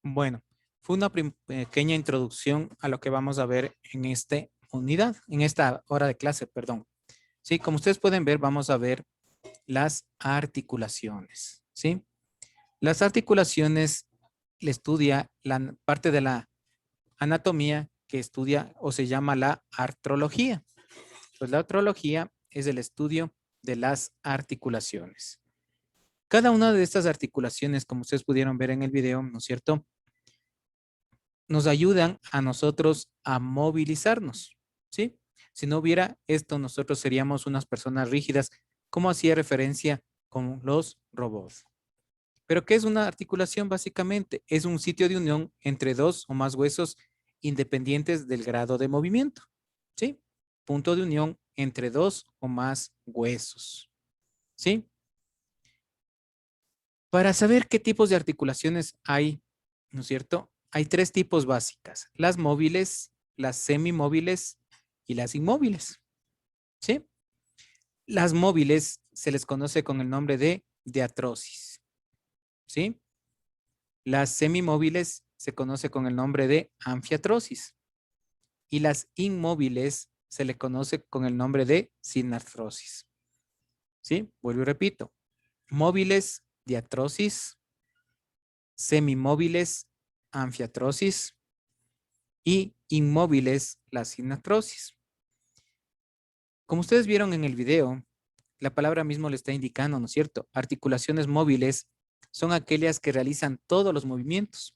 Bueno, fue una pequeña introducción a lo que vamos a ver en esta unidad, en esta hora de clase, perdón. Sí, como ustedes pueden ver, vamos a ver las articulaciones, ¿sí? Las articulaciones le estudia la parte de la anatomía que estudia o se llama la artrología. Pues la artrología es el estudio de las articulaciones. Cada una de estas articulaciones, como ustedes pudieron ver en el video, ¿no es cierto?, nos ayudan a nosotros a movilizarnos, ¿sí? Si no hubiera esto, nosotros seríamos unas personas rígidas, como hacía referencia con los robots. Pero ¿qué es una articulación? Básicamente es un sitio de unión entre dos o más huesos independientes del grado de movimiento, ¿sí? Punto de unión entre dos o más huesos, ¿sí? Para saber qué tipos de articulaciones hay, ¿no es cierto? Hay tres tipos básicas: las móviles, las semimóviles y las inmóviles, ¿sí? Las móviles se les conoce con el nombre de diatrosis, ¿sí? Las semimóviles se conoce con el nombre de anfiatrosis y las inmóviles se le conoce con el nombre de sinartrosis, ¿sí? Vuelvo y repito: móviles, diatrosis; semimóviles, anfiatrosis; y inmóviles, la sinartrosis. Como ustedes vieron en el video, la palabra mismo le está indicando, ¿no es cierto? Articulaciones móviles son aquellas que realizan todos los movimientos,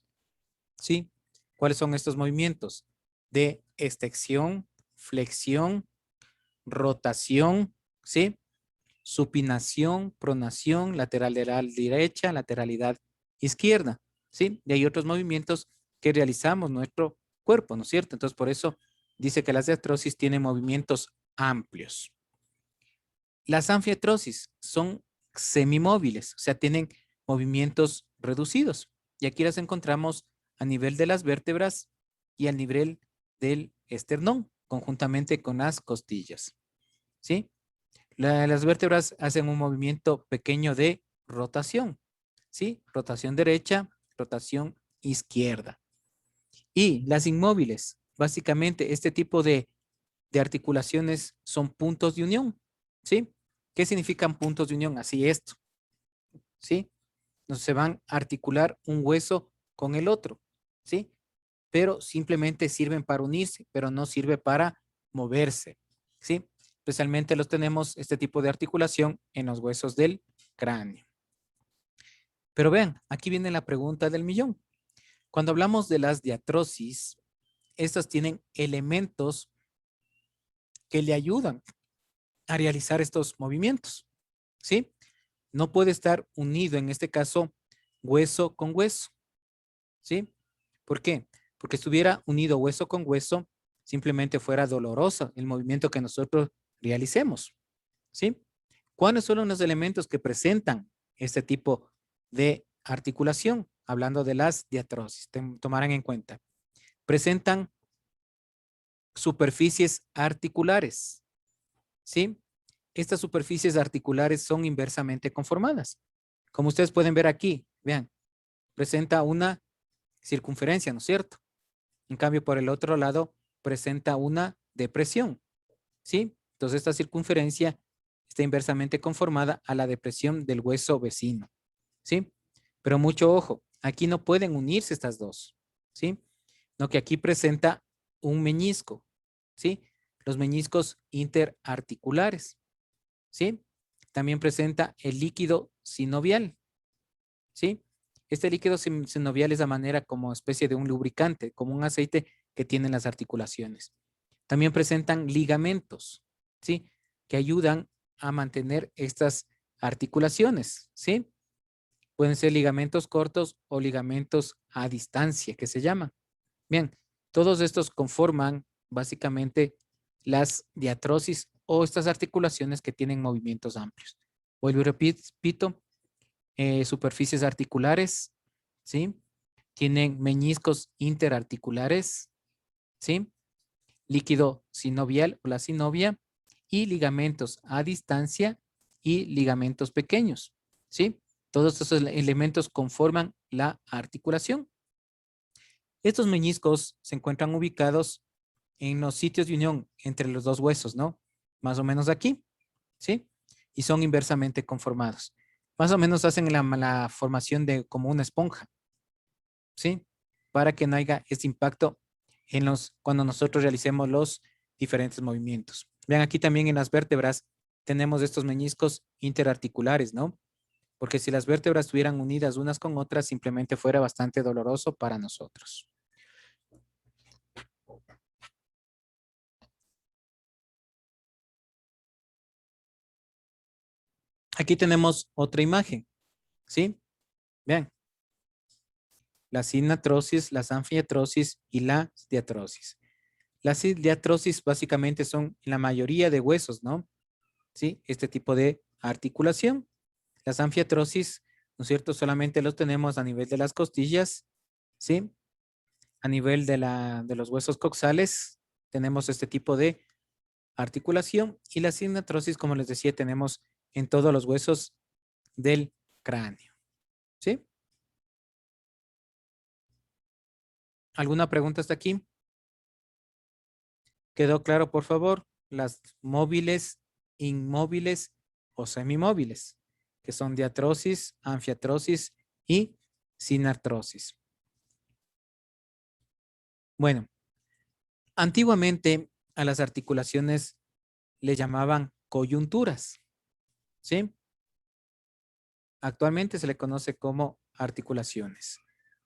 ¿sí? ¿Cuáles son estos movimientos? De extensión, flexión, rotación, ¿sí? Supinación, pronación, lateral derecha, lateralidad izquierda, ¿sí? Y hay otros movimientos que realizamos nuestro cuerpo, ¿no es cierto? Entonces, por eso dice que las diatrosis tienen movimientos amplios. Las anfiatrosis son semimóviles, o sea, tienen movimientos reducidos. Y aquí las encontramos a nivel de las vértebras y al nivel del esternón, conjuntamente con las costillas, ¿sí? Las vértebras hacen un movimiento pequeño de rotación, ¿sí? Rotación derecha, rotación izquierda. Y las inmóviles, básicamente este tipo de articulaciones son puntos de unión, ¿sí? ¿Qué significan puntos de unión? Así esto, ¿sí? No se van a articular un hueso con el otro, ¿sí? Pero simplemente sirven para unirse, pero no sirve para moverse, ¿sí? Especialmente los tenemos, este tipo de articulación, en los huesos del cráneo. Pero vean, aquí viene la pregunta del millón. Cuando hablamos de las diatrosis, estas tienen elementos que le ayudan a realizar estos movimientos, ¿sí? No puede estar unido, en este caso, hueso con hueso, ¿sí? ¿Por qué? Porque estuviera unido hueso con hueso, simplemente fuera doloroso el movimiento que nosotros realicemos, ¿sí? ¿Cuáles son los elementos que presentan este tipo de articulación? Hablando de las diatrosis, tomarán en cuenta. Presentan superficies articulares, ¿sí? Estas superficies articulares son inversamente conformadas. Como ustedes pueden ver aquí, vean, presenta una circunferencia, ¿no es cierto? En cambio, por el otro lado, presenta una depresión, ¿sí? Entonces, esta circunferencia está inversamente conformada a la depresión del hueso vecino, ¿sí? Pero mucho ojo, aquí no pueden unirse estas dos, ¿sí? No, que aquí presenta un meñisco, ¿sí? Los meñiscos interarticulares, ¿sí? También presenta el líquido sinovial, ¿sí? Este líquido sinovial es a manera como especie de un lubricante, como un aceite que tienen las articulaciones. También presentan ligamentos, ¿sí? Que ayudan a mantener estas articulaciones, ¿sí? Pueden ser ligamentos cortos o ligamentos a distancia, que se llaman. Bien, todos estos conforman básicamente las diatrosis o estas articulaciones que tienen movimientos amplios. Vuelvo y repito, superficies articulares, ¿sí? Tienen meñiscos interarticulares, ¿sí? Líquido sinovial o la sinovia y ligamentos a distancia y ligamentos pequeños, ¿sí? Todos estos elementos conforman la articulación. Estos meñiscos se encuentran ubicados en los sitios de unión entre los dos huesos, ¿no? Más o menos aquí, ¿sí? Y son inversamente conformados. Más o menos hacen la formación de como una esponja, ¿sí? Para que no haya este impacto cuando nosotros realicemos los diferentes movimientos. Vean aquí también en las vértebras tenemos estos meñiscos interarticulares, ¿no? Porque si las vértebras estuvieran unidas unas con otras, simplemente fuera bastante doloroso para nosotros. Aquí tenemos otra imagen, ¿sí? Vean, la sinatrosis, la sanfiatrosis y la diatrosis. Las diatrosis básicamente son la mayoría de huesos, ¿no? ¿Sí? Este tipo de articulación. Las anfiatrosis, ¿no es cierto? Solamente los tenemos a nivel de las costillas, ¿sí? A nivel de los huesos coxales tenemos este tipo de articulación y la sinatrosis, como les decía, tenemos en todos los huesos del cráneo, ¿sí? ¿Alguna pregunta hasta aquí? ¿Quedó claro, por favor? Las móviles, inmóviles o semimóviles, que son diatrosis, anfiatrosis y sinartrosis. Bueno, antiguamente a las articulaciones le llamaban coyunturas, ¿sí? Actualmente se le conoce como articulaciones,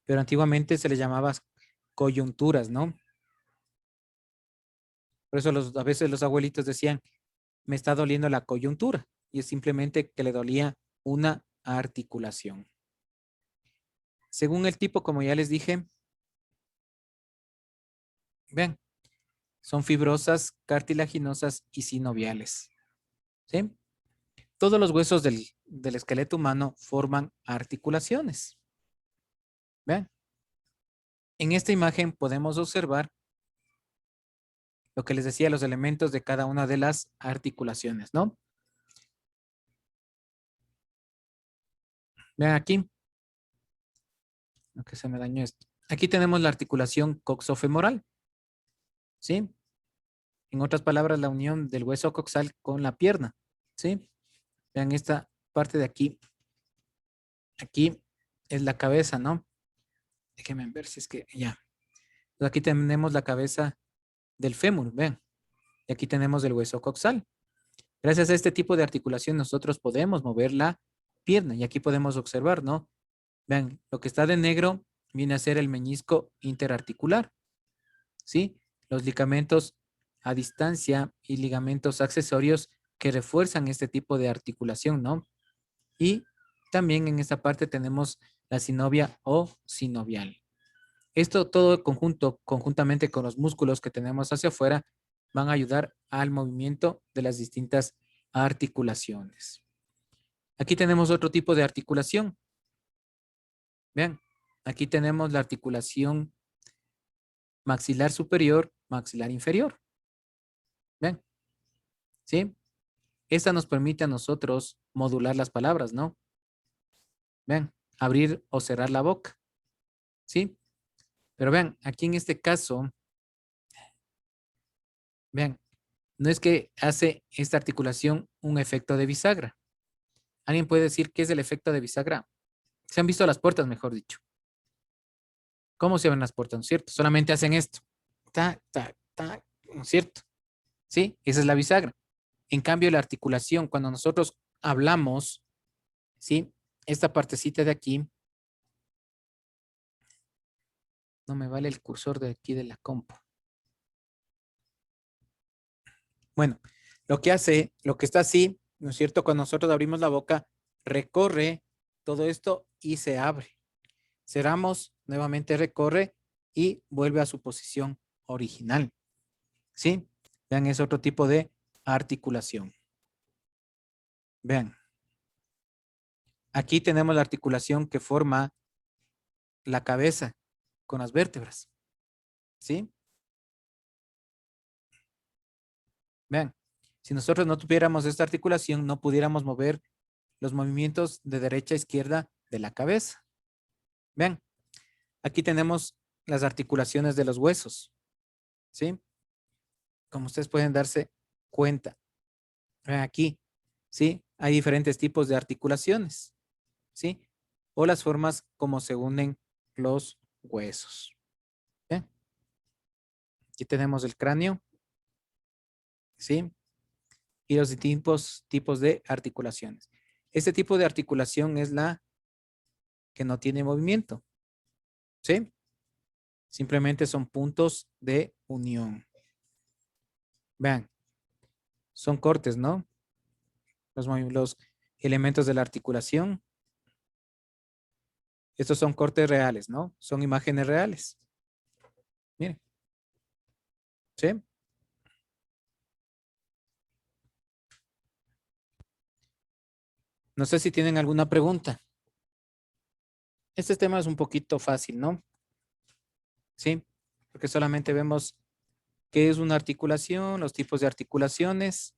pero antiguamente se le llamaba coyunturas, ¿no? Por eso a veces los abuelitos decían, me está doliendo la coyuntura, y es simplemente que le dolía una articulación. Según el tipo, como ya les dije, vean, son fibrosas, cartilaginosas y sinoviales, ¿sí? Todos los huesos del esqueleto humano forman articulaciones. Vean, en esta imagen podemos observar lo que les decía, los elementos de cada una de las articulaciones, ¿no? Vean aquí, lo que se me dañó esto. Aquí tenemos la articulación coxofemoral, ¿sí? En otras palabras, la unión del hueso coxal con la pierna, ¿sí? Vean esta parte de aquí. Aquí es la cabeza, ¿no? Déjenme ver si es que ya. Aquí tenemos la cabeza del fémur, vean. Y aquí tenemos el hueso coxal. Gracias a este tipo de articulación nosotros podemos mover la pierna. Y aquí podemos observar, ¿no? Vean, lo que está de negro viene a ser el meñisco interarticular, ¿sí? Los ligamentos a distancia y ligamentos accesorios que refuerzan este tipo de articulación, ¿no? Y también en esta parte tenemos la sinovia o sinovial. Esto todo conjuntamente con los músculos que tenemos hacia afuera, van a ayudar al movimiento de las distintas articulaciones. Aquí tenemos otro tipo de articulación. Vean, aquí tenemos la articulación maxilar superior, maxilar inferior. Vean, ¿sí? Esta nos permite a nosotros modular las palabras, ¿no? Vean, abrir o cerrar la boca, ¿sí? Pero vean, aquí en este caso, vean, no es que hace esta articulación un efecto de bisagra. ¿Alguien puede decir qué es el efecto de bisagra? Se han visto las puertas, mejor dicho. ¿Cómo se ven las puertas, no es cierto? Solamente hacen esto. Ta, ta, ta, ¿no es cierto? ¿Sí? Esa es la bisagra. En cambio, la articulación, cuando nosotros hablamos, ¿sí? Esta partecita de aquí, no me vale el cursor de aquí de la compu. Bueno, lo que hace, lo que está así, ¿no es cierto? Cuando nosotros abrimos la boca, recorre todo esto y se abre. Cerramos, nuevamente recorre y vuelve a su posición original. ¿Sí? Vean, es otro tipo de articulación. Vean. Aquí tenemos la articulación que forma la cabeza con las vértebras. ¿Sí? Vean, si nosotros no tuviéramos esta articulación, no pudiéramos mover los movimientos de derecha a izquierda de la cabeza. Vean, aquí tenemos las articulaciones de los huesos, ¿sí? Como ustedes pueden darse cuenta. Vean aquí, ¿sí? Hay diferentes tipos de articulaciones, ¿sí? O las formas como se unen los huesos. ¿Bien? Aquí tenemos el cráneo, ¿sí? Y los tipos de articulaciones. Este tipo de articulación es la que no tiene movimiento, ¿sí? Simplemente son puntos de unión. Vean, son cortes, ¿no? Los elementos de la articulación. Estos son cortes reales, ¿no? Son imágenes reales. Miren. ¿Sí? No sé si tienen alguna pregunta. Este tema es un poquito fácil, ¿no? Sí, porque solamente vemos qué es una articulación, los tipos de articulaciones,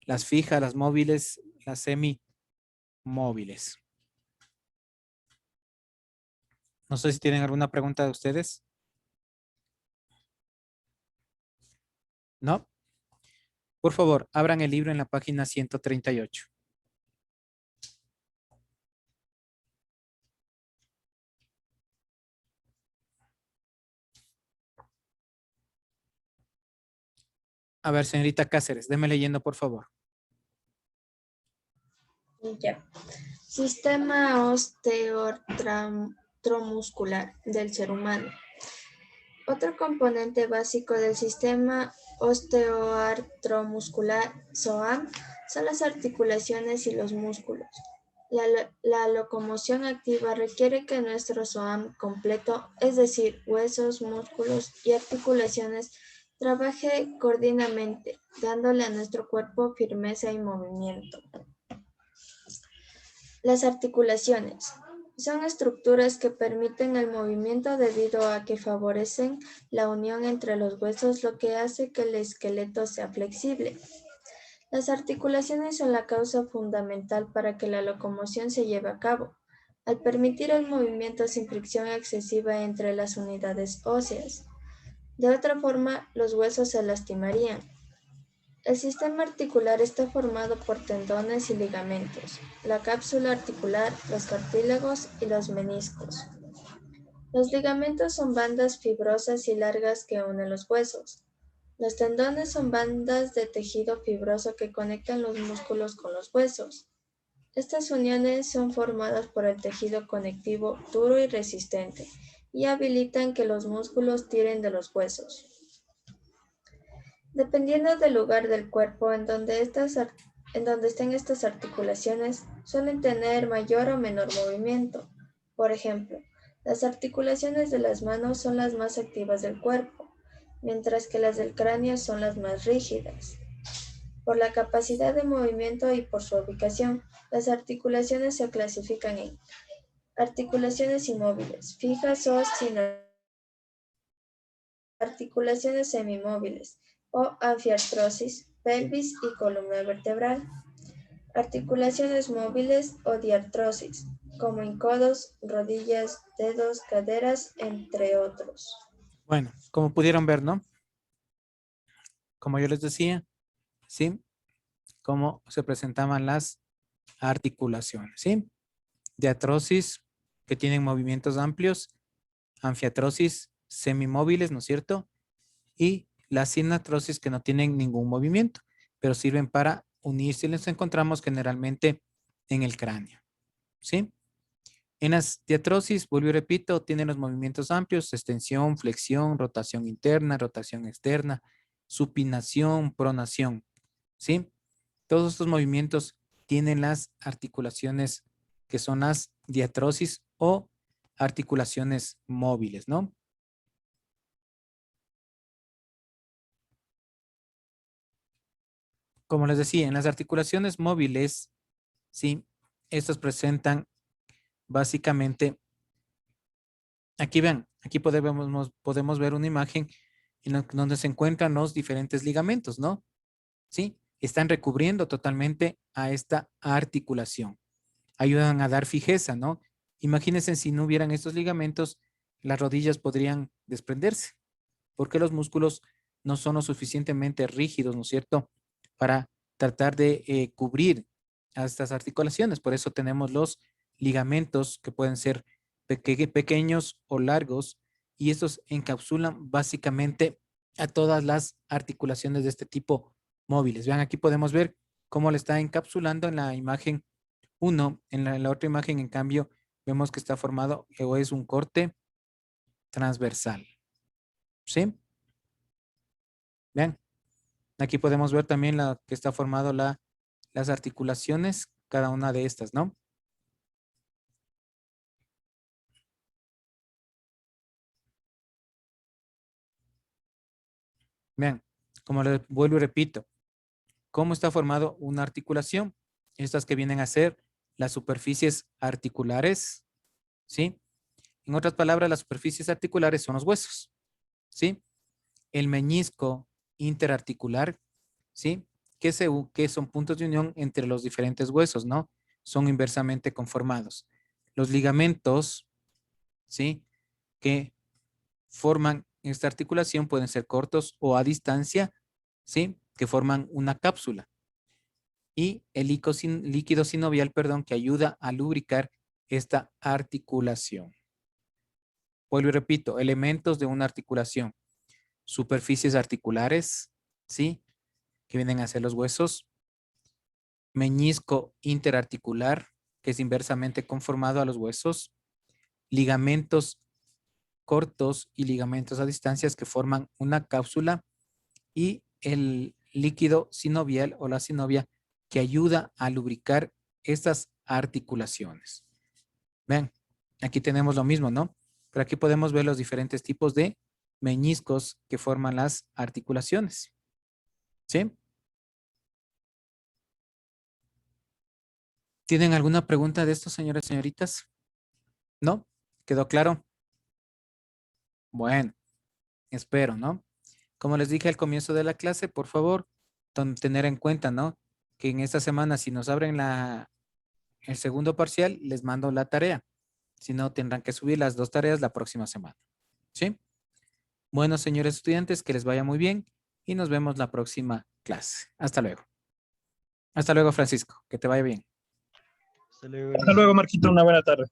las fijas, las móviles, las semimóviles. No sé si tienen alguna pregunta de ustedes. ¿No? Por favor, abran el libro en la página 138. A ver, señorita Cáceres, déme leyendo, por favor. Ya. Sistema osteoartromuscular del ser humano. Otro componente básico del sistema osteoartromuscular, SOAM, son las articulaciones y los músculos. La locomoción activa requiere que nuestro SOAM completo, es decir, huesos, músculos y articulaciones, trabaje coordinadamente, dándole a nuestro cuerpo firmeza y movimiento. Las articulaciones son estructuras que permiten el movimiento debido a que favorecen la unión entre los huesos, lo que hace que el esqueleto sea flexible. Las articulaciones son la causa fundamental para que la locomoción se lleve a cabo, al permitir el movimiento sin fricción excesiva entre las unidades óseas. De otra forma, los huesos se lastimarían. El sistema articular está formado por tendones y ligamentos, la cápsula articular, los cartílagos y los meniscos. Los ligamentos son bandas fibrosas y largas que unen los huesos. Los tendones son bandas de tejido fibroso que conectan los músculos con los huesos. Estas uniones son formadas por el tejido conectivo duro y resistente y habilitan que los músculos tiren de los huesos. Dependiendo del lugar del cuerpo en donde estén estas articulaciones, suelen tener mayor o menor movimiento. Por ejemplo, las articulaciones de las manos son las más activas del cuerpo, mientras que las del cráneo son las más rígidas. Por la capacidad de movimiento y por su ubicación, las articulaciones se clasifican en articulaciones inmóviles, fijas o sin articulaciones semimóviles o anfiartrosis, pelvis y columna vertebral. Articulaciones móviles o diartrosis, como en codos, rodillas, dedos, caderas, entre otros. Bueno, como pudieron ver, ¿no? Como yo les decía, ¿sí? Cómo se presentaban las articulaciones, ¿sí? Diartrosis, que tienen movimientos amplios, anfiartrosis, semimóviles, ¿no es cierto? Y la sinartrosis, que no tienen ningún movimiento, pero sirven para unirse y los encontramos generalmente en el cráneo, ¿sí? En las diartrosis, vuelvo y repito, tienen los movimientos amplios, extensión, flexión, rotación interna, rotación externa, supinación, pronación, ¿sí? Todos estos movimientos tienen las articulaciones que son las diartrosis o articulaciones móviles, ¿no? Como les decía, en las articulaciones móviles, ¿sí? Estas presentan básicamente, aquí vean, aquí podemos ver una imagen en donde se encuentran los diferentes ligamentos, ¿no? ¿Sí? Están recubriendo totalmente a esta articulación. Ayudan a dar fijeza, ¿no? Imagínense si no hubieran estos ligamentos, las rodillas podrían desprenderse, porque los músculos no son lo suficientemente rígidos, ¿no es cierto?, para tratar de cubrir a estas articulaciones. Por eso tenemos los ligamentos que pueden ser pequeños o largos, y estos encapsulan básicamente a todas las articulaciones de este tipo móviles. Vean, aquí podemos ver cómo le está encapsulando en la imagen 1. En la otra imagen, en cambio, vemos que está formado o es un corte transversal. ¿Sí? Vean, aquí podemos ver también la que está formado las articulaciones, cada una de estas, ¿no? Vean, como les vuelvo y repito, ¿cómo está formado una articulación? Estas que vienen a ser las superficies articulares, ¿sí? En otras palabras, las superficies articulares son los huesos, ¿sí? El meñisco interarticular, ¿sí? Que son puntos de unión entre los diferentes huesos, ¿no? Son inversamente conformados. Los ligamentos, ¿sí? Que forman esta articulación pueden ser cortos o a distancia, ¿sí? Que forman una cápsula. Y el líquido sinovial, perdón, que ayuda a lubricar esta articulación. Vuelvo y repito, elementos de una articulación. Superficies articulares, ¿sí? Que vienen a ser los huesos. Meñisco interarticular, que es inversamente conformado a los huesos. Ligamentos cortos y ligamentos a distancias que forman una cápsula. Y el líquido sinovial o la sinovia que ayuda a lubricar estas articulaciones. Vean, aquí tenemos lo mismo, ¿no? Pero aquí podemos ver los diferentes tipos de meñiscos que forman las articulaciones. ¿Sí? ¿Tienen alguna pregunta de esto, señores y señoritas? ¿No? ¿Quedó claro? Bueno, espero, ¿no? Como les dije al comienzo de la clase, por favor, tener en cuenta, ¿no? Que en esta semana, si nos abren el segundo parcial, les mando la tarea. Si no, tendrán que subir las 2 tareas la próxima semana. ¿Sí? Bueno, señores estudiantes, que les vaya muy bien y nos vemos la próxima clase. Hasta luego. Hasta luego, Francisco. Que te vaya bien. Hasta luego, Marquito. Una buena tarde.